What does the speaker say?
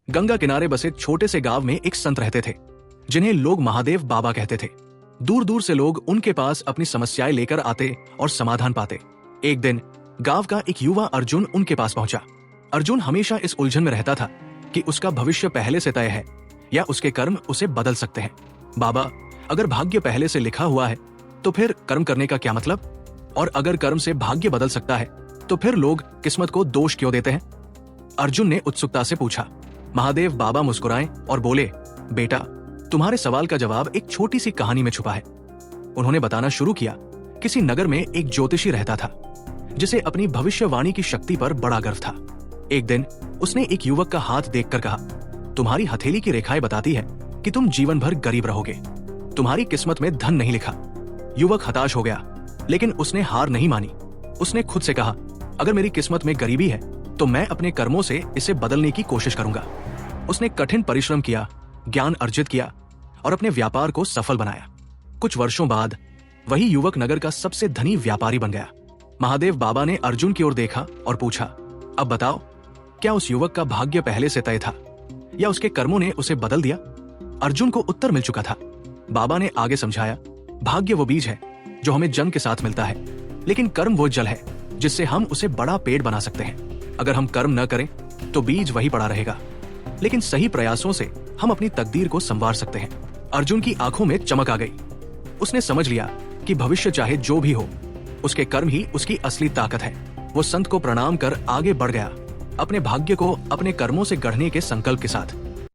गंगा किनारे बसे छोटे से गांव में एक संत रहते थे जिन्हें लोग महादेव बाबा कहते थे। दूर दूर से लोग उनके पास अपनी समस्याएं लेकर आते और समाधान पाते। एक दिन गांव का एक युवा अर्जुन उनके पास पहुंचा। अर्जुन हमेशा इस उलझन में रहता था कि उसका भविष्य पहले से तय है या उसके कर्म उसे बदल सकते हैं। बाबा, अगर भाग्य पहले से लिखा हुआ है तो फिर कर्म करने का क्या मतलब? और अगर कर्म से भाग्य बदल सकता है तो फिर लोग किस्मत को दोष क्यों देते हैं? अर्जुन ने उत्सुकता से पूछा। महादेव बाबा मुस्कुराए और बोले, बेटा, तुम्हारे सवाल का जवाब एक छोटी सी कहानी में छुपा है। उन्होंने बताना शुरू किया। किसी नगर में एक ज्योतिषी रहता था जिसे अपनी भविष्यवाणी की शक्ति पर बड़ा गर्व था। एक दिन उसने एक युवक का हाथ देखकर कहा, तुम्हारी हथेली की रेखाएं बताती है कि तुम जीवन भर गरीब रहोगे। तुम्हारी किस्मत में धन नहीं लिखा। युवक हताश हो गया, लेकिन उसने हार नहीं मानी। उसने खुद से कहा, अगर मेरी किस्मत में गरीबी है तो मैं अपने कर्मों से इसे बदलने की कोशिश करूंगा। उसने कठिन परिश्रम किया, ज्ञान अर्जित किया और अपने व्यापार को सफल बनाया। कुछ वर्षों बाद वही युवक नगर का सबसे धनी व्यापारी बन गया। महादेव बाबा ने अर्जुन की ओर देखा और पूछा, अब बताओ, क्या उस युवक का भाग्य पहले से तय था या उसके कर्मों ने उसे बदल दिया? अर्जुन को उत्तर मिल चुका था। बाबा ने आगे समझाया, भाग्य वो बीज है जो हमें जन्म के साथ मिलता है, लेकिन कर्म वो जल है जिससे हम उसे बड़ा पेड़ बना सकते हैं। अगर हम कर्म न करें तो बीज वही पड़ा रहेगा, लेकिन सही प्रयासों से हम अपनी तकदीर को संवार सकते हैं। अर्जुन की आंखों में चमक आ गई। उसने समझ लिया कि भविष्य चाहे जो भी हो, उसके कर्म ही उसकी असली ताकत है। वो संत को प्रणाम कर आगे बढ़ गया, अपने भाग्य को अपने कर्मों से गढ़ने के संकल्प के साथ।